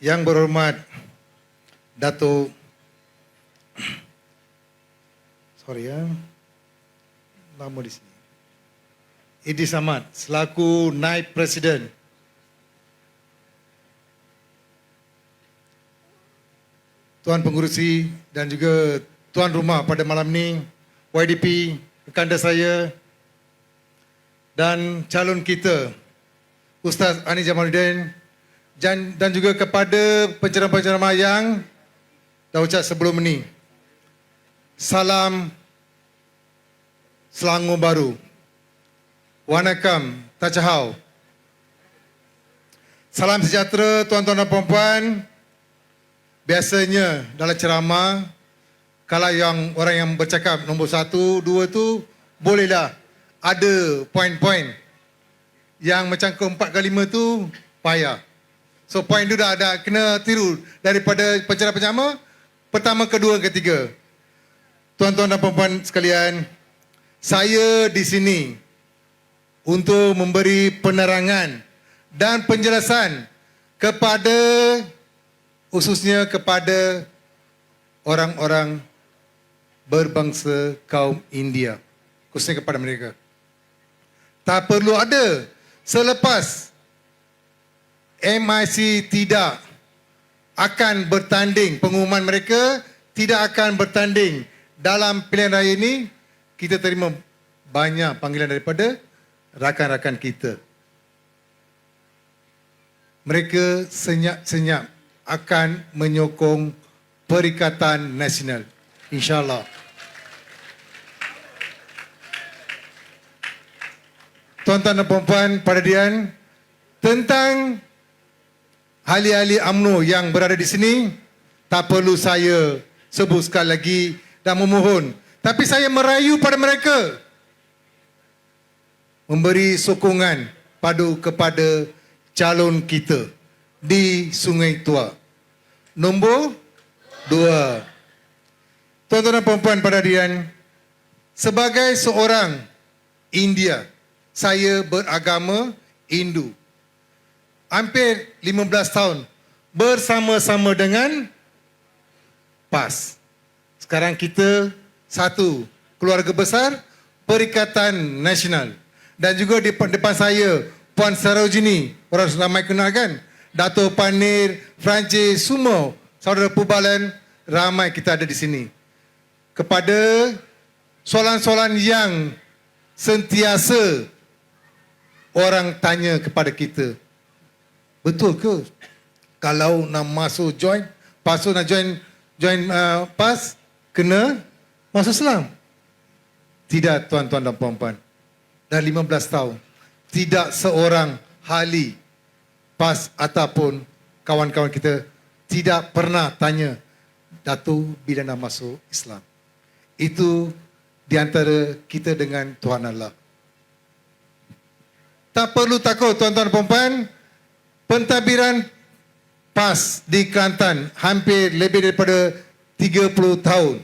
Yang berhormat Datuk nama di sini. Idris Ahmad selaku Naib Presiden. Tuan Pengerusi dan juga tuan rumah pada malam ini, YDP, rekan saya dan calon kita Ustaz Ani Jamaluddin dan juga kepada penceramah-penceramah yang dah ucap sebelum ini. Salam Selangor Baru. Wanakam, Tachahau. Salam sejahtera tuan-tuan dan puan-puan. Biasanya dalam ceramah, kalau yang orang yang bercakap nombor 1, 2 tu, bolehlah ada poin-poin. Yang macam ke-4 ke 5 tu, payah. So poin tu dah ada kena tiru daripada penceramah pertama, kedua, ketiga. Tuan-tuan dan puan-puan sekalian, saya di sini untuk memberi penerangan dan penjelasan kepada khususnya kepada orang-orang berbangsa kaum India, khususnya kepada mereka. Tak perlu ada selepas MIC tidak akan bertanding, pengumuman mereka tidak akan bertanding dalam pilihan raya ini, kita terima banyak panggilan daripada rakan-rakan kita. Mereka senyap-senyap akan menyokong Perikatan Nasional, insya-Allah. Tuan-tuan dan puan-puan paradian, tentang ahli-ahli UMNO yang berada di sini, tak perlu saya sebut sekali lagi dan memohon. Tapi saya merayu pada mereka memberi sokongan kepada calon kita di Sungai Tua. Nombor 2. Tuan-tuan dan puan-puan paradian, sebagai seorang India, saya beragama Hindu. Hampir 15 tahun bersama-sama dengan PAS. Sekarang kita satu keluarga besar Perikatan Nasional. Dan juga di depan saya Puan Sarojini, orang ramai kenal kan? Dato' Panir, Francis, semua saudara Pubalan, ramai kita ada di sini. Kepada soalan-soalan yang sentiasa orang tanya kepada kita, betul ke kalau nak masuk join, pasal nak join PAS, kena masuk Islam? Tidak, tuan-tuan dan puan-puan. Dah 15 tahun, tidak seorang ahli PAS ataupun kawan-kawan kita tidak pernah tanya, Datuk bila nak masuk Islam. Itu di antara kita dengan Tuhan Allah. Tak perlu takut tuan-tuan dan puan-puan, pentadbiran PAS di Kelantan hampir lebih daripada 30 tahun.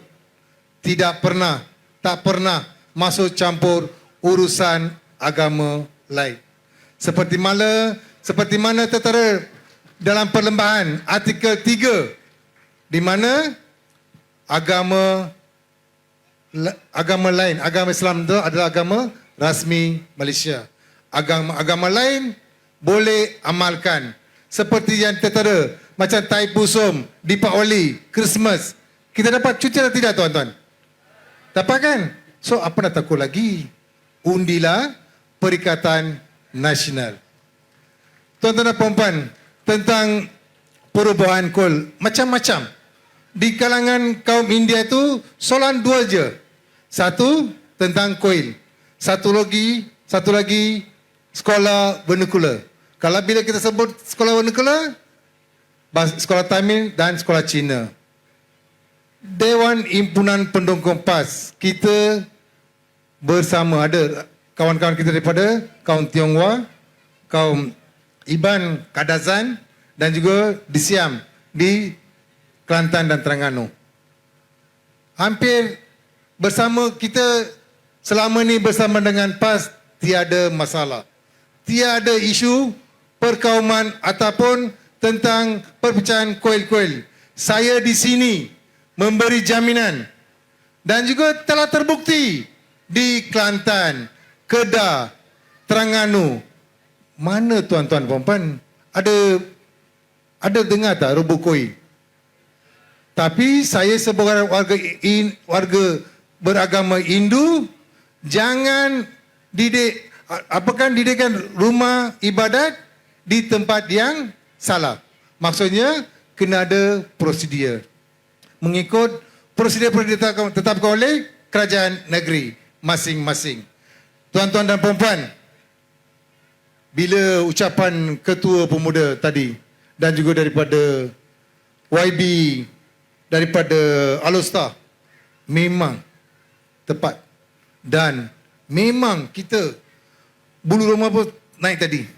Tak pernah masuk campur urusan agama lain. Seperti mana tertera dalam perlembahan artikel 3, di mana agama lain, agama Islam itu adalah agama rasmi Malaysia. Agama lain boleh amalkan. Seperti yang tertera, macam Taipusum, Deepavali, Christmas. Kita dapat cuti atau tidak, tuan-tuan? Dapat kan? So, apa nak takut lagi? Undilah Perikatan Nasional. Tuan-tuan dan puan-puan, tentang perubahan kol, macam-macam. Di kalangan kaum India itu, soalan 2 je. Satu, tentang koil. Satu lagi, sekolah vernacular. Kalau bila kita sebut sekolah vernacular, sekolah Tamil dan sekolah Cina. Dewan Himpunan Pendukung PAS, kita bersama, ada kawan-kawan kita daripada kaum Tionghoa, kaum Iban Kadazan dan juga di Siam, di Kelantan dan Terengganu. Hampir bersama kita selama ni bersama dengan PAS, tiada masalah. Tiada isu perkauman ataupun tentang perpecahan kuil-kuil. Saya di sini memberi jaminan dan juga telah terbukti di Kelantan, Kedah, Terengganu. Mana tuan-tuan puan-puan ada dengar tak rebus kuil? Tapi saya sebagai warga beragama Hindu, jangan didirikan rumah ibadat di tempat yang salah. Maksudnya kena ada prosedur. Mengikut prosedur ditetapkan oleh kerajaan negeri masing-masing. Tuan-tuan dan puan-puan, bila ucapan Ketua Pemuda tadi dan juga daripada YB, daripada Alostar, memang tepat. Dan memang kita bulu roma pun naik tadi.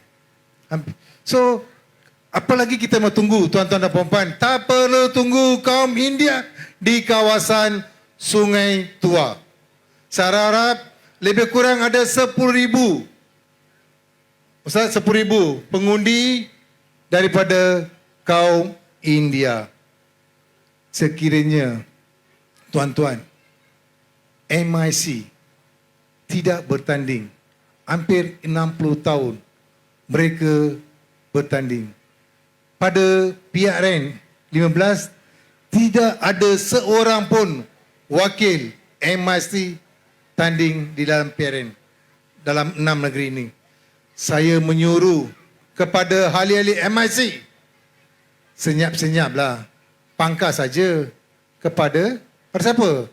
So, apa lagi kita mau tunggu tuan-tuan dan puan-puan? Tak perlu tunggu kaum India di kawasan Sungai Tua. Saya harap lebih kurang ada 10,000 pengundi daripada kaum India. Sekiranya tuan-tuan, MIC tidak bertanding, hampir 60 tahun mereka bertanding. Pada PRN 15, tidak ada seorang pun wakil MIC tanding di dalam PRN dalam 6 negeri ini. Saya menyuruh kepada ahli-ahli MIC, senyap-senyaplah, pangkas saja kepada siapa?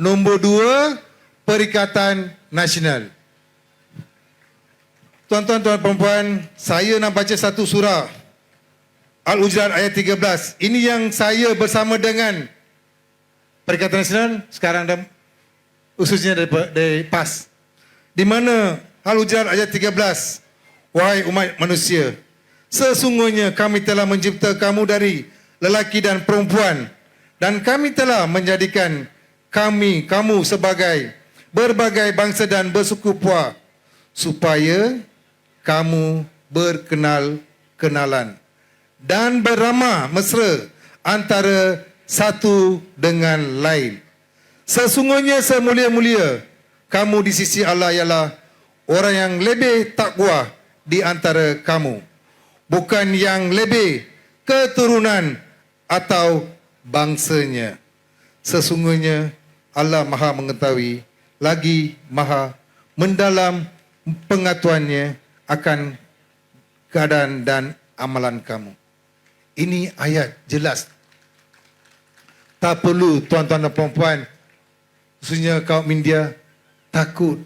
Nombor 2, Perikatan Nasional. Tuan-tuan, puan-puan, saya nak baca satu surah Al-Hujurat ayat 13. Ini yang saya bersama dengan Perikatan Nasional sekarang dan khususnya dari PAS. Di mana Al-Hujurat ayat 13, wahai umat manusia, sesungguhnya kami telah mencipta kamu dari lelaki dan perempuan, dan kami telah menjadikan kamu sebagai berbagai bangsa dan bersuku puak, supaya kamu berkenal-kenalan dan beramah mesra antara satu dengan lain. Sesungguhnya semulia-mulia kamu di sisi Allah ialah orang yang lebih takwa di antara kamu, bukan yang lebih keturunan atau bangsanya. Sesungguhnya Allah Maha mengetahui lagi Maha mendalam pengetahuannya akan keadaan dan amalan kamu. Ini ayat jelas. Tak perlu tuan-tuan dan puan-puan, khususnya kaum India, takut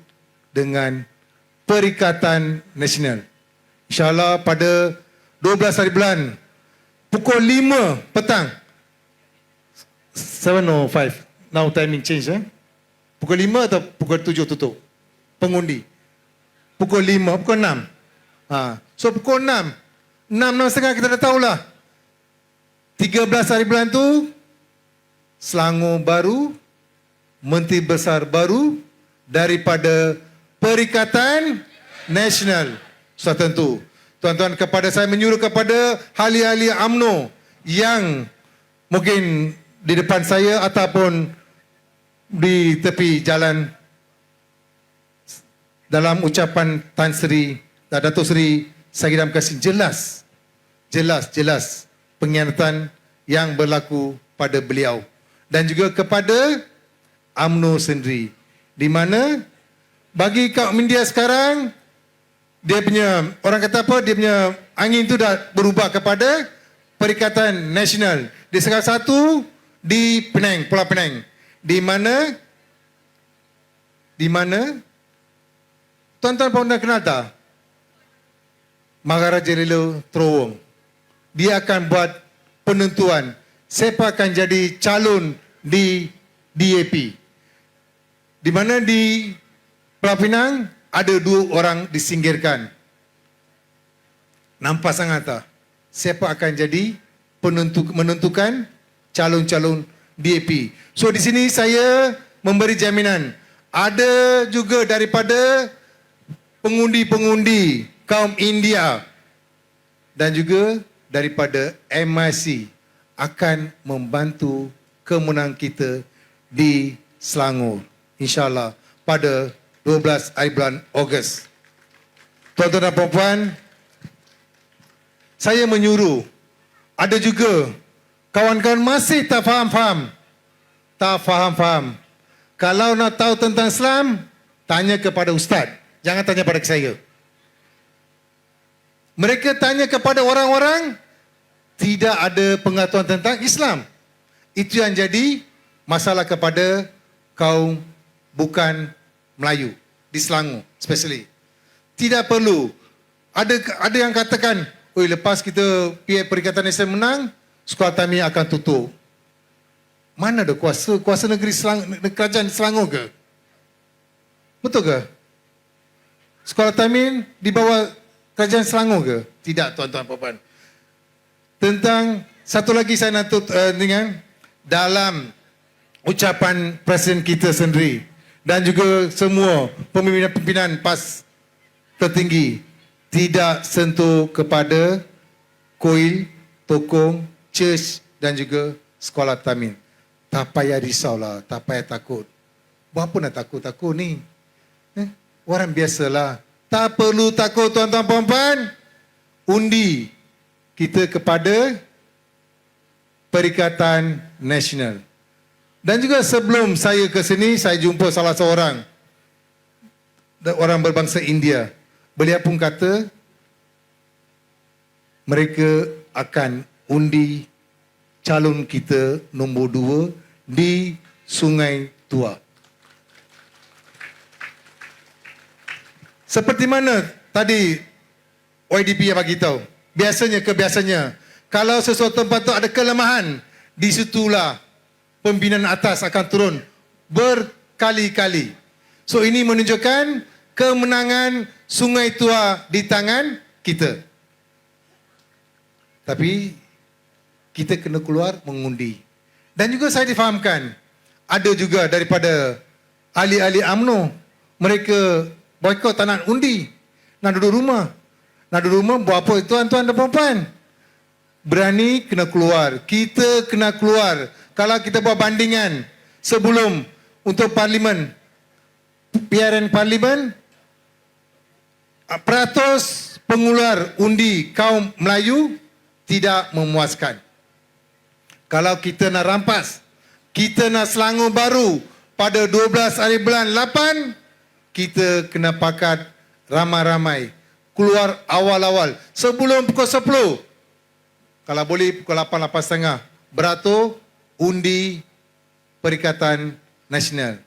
dengan Perikatan Nasional. InsyaAllah pada 12 hari bulan, pukul 5 petang, 7:05, now timing change. Pukul 5 atau pukul 7 tutup pengundi? Pukul 5, pukul 6. So pukul 6, 6:30 kita dah tahulah. 13 hari bulan tu, Selangor baru, Menteri Besar baru daripada Perikatan Nasional. Sudah tentu. Tuan-tuan, kepada saya menyuruh kepada ahli-ahli UMNO yang mungkin di depan saya ataupun di tepi jalan, dalam ucapan Tan Sri dan Datuk Seri Sahidam Kassim, jelas pengkhianatan yang berlaku pada beliau dan juga kepada UMNO sendiri, di mana bagi kaum India sekarang, dia punya, orang kata apa, dia punya angin tu dah berubah kepada Perikatan Nasional. Di salah satu di Penang, Pulau Penang, di mana tuan-tuan pernah kenal tak Maharaja Lelo Terowong? Dia akan buat penentuan siapa akan jadi calon di DAP, di mana di Pulau Pinang ada 2 orang disingkirkan. Nampak sangat tak siapa akan jadi menentukan calon-calon DAP. So di sini saya memberi jaminan, ada juga daripada pengundi-pengundi kaum India dan juga daripada MIC akan membantu kemenangan kita di Selangor. InsyaAllah pada 12 hari bulan Ogos. Tuan-tuan dan puan-puan, saya menyuruh, ada juga kawan-kawan masih tak faham-faham. Tak faham-faham. Kalau nak tahu tentang Islam, tanya kepada ustaz. Jangan tanya pada saya. Mereka tanya kepada orang-orang, tidak ada pengetahuan tentang Islam. Itu yang jadi masalah kepada kaum bukan Melayu di Selangor, especially. Tidak perlu. Ada yang katakan, oi, lepas kita pihak Perikatan Islam menang, sekolah Tami akan tutup. Mana ada kuasa? Kuasa negeri kerajaan Selangor ke? Betul ke? Sekolah Tamin di bawah kerajaan Selangor ke? Tidak, tuan-tuan puan-puan. Tentang satu lagi saya nak dengan dalam ucapan Presiden kita sendiri dan juga semua pimpinan-pimpinan PAS tertinggi, tidak sentuh kepada kuil, tokong, church dan juga sekolah Tamin. Tak payah risaulah, tak payah takut. Buat apa nak takut-takut ni? Orang biasalah. Tak perlu takut tuan-tuan puan-puan. Undi kita kepada Perikatan Nasional. Dan juga sebelum saya ke sini, saya jumpa salah seorang orang berbangsa India. Beliau pun kata, mereka akan undi calon kita nombor 2 di Sungai Tua. Seperti mana tadi YDP yang bagi tahu, biasanya kalau sesuatu tempat itu ada kelemahan, di situlah pembinaan atas akan turun berkali-kali. So ini menunjukkan kemenangan Sungai Tua di tangan kita. Tapi kita kena keluar mengundi. Dan juga saya difahamkan, ada juga daripada ahli-ahli UMNO, mereka boykot tak nak undi, nak duduk rumah. Nak duduk rumah buat apa tuan-tuan dan puan-puan? Berani kena keluar, kita kena keluar. Kalau kita buat bandingan sebelum untuk parlimen, PRN parlimen, peratus pengeluar undi kaum Melayu tidak memuaskan. Kalau kita nak rampas, kita nak Selangor baru pada 12 hari bulan 8, kita kena pakat ramai-ramai. Keluar awal-awal. Sebelum pukul 10. Kalau boleh pukul 8, 8.30. Beratur undi Perikatan Nasional.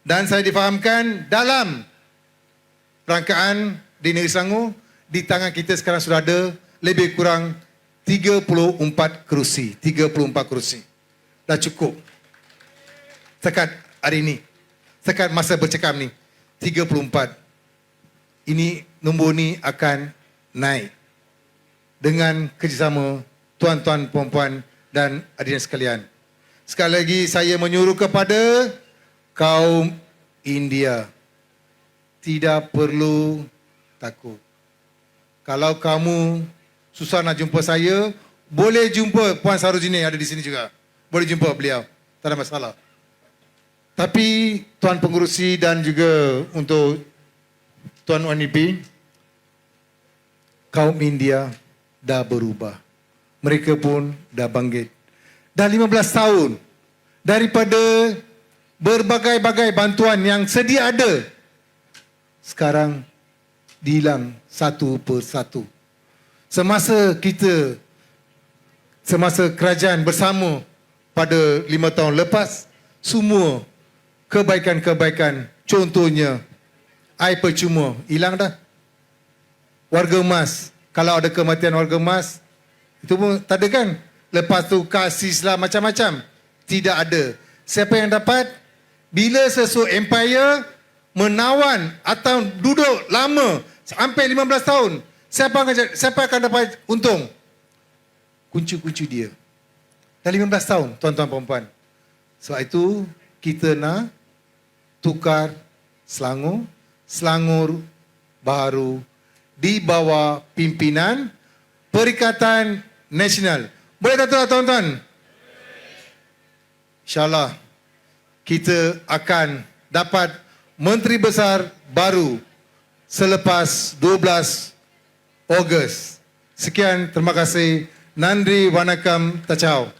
Dan saya difahamkan dalam rangkaan di negeri Selangor, di tangan kita sekarang sudah ada lebih kurang 34 kerusi. 34 kerusi. Dah cukup. Sekat hari ini. Sekat masa bercakap ni. 34. Ini nombor ni akan naik. Dengan kerjasama tuan-tuan, puan-puan dan hadirin sekalian. Sekali lagi saya menyuruh kepada kaum India. Tidak perlu takut. Kalau kamu susah nak jumpa saya, boleh jumpa Puan Sarojini ada di sini juga. Boleh jumpa beliau. Tak ada masalah. Tapi Tuan Pengerusi dan juga untuk Tuan YDP, kaum India dah berubah. Mereka pun dah bangkit. Dah 15 tahun daripada berbagai-bagai bantuan yang sedia ada, sekarang dihilang satu persatu. Semasa kerajaan bersama pada 5 tahun lepas, semua kebaikan-kebaikan, contohnya air percuma, hilang dah. Warga emas, kalau ada kematian warga emas, itu pun tak ada kan? Lepas tu kasis lah macam-macam. Tidak ada. Siapa yang dapat? Bila sesuatu empire menawan atau duduk lama, sampai 15 tahun, siapa akan dapat untung? Kunci-kunci dia. Dah 15 tahun, tuan-tuan perempuan. Sebab itu, kita nak tukar Selangor baharu di bawah pimpinan Perikatan nasional. Boleh tak tuan-tuan? InsyaAllah kita akan dapat Menteri Besar baru selepas 12 Ogos. Sekian, terima kasih. Nandri Wanakam Tachau.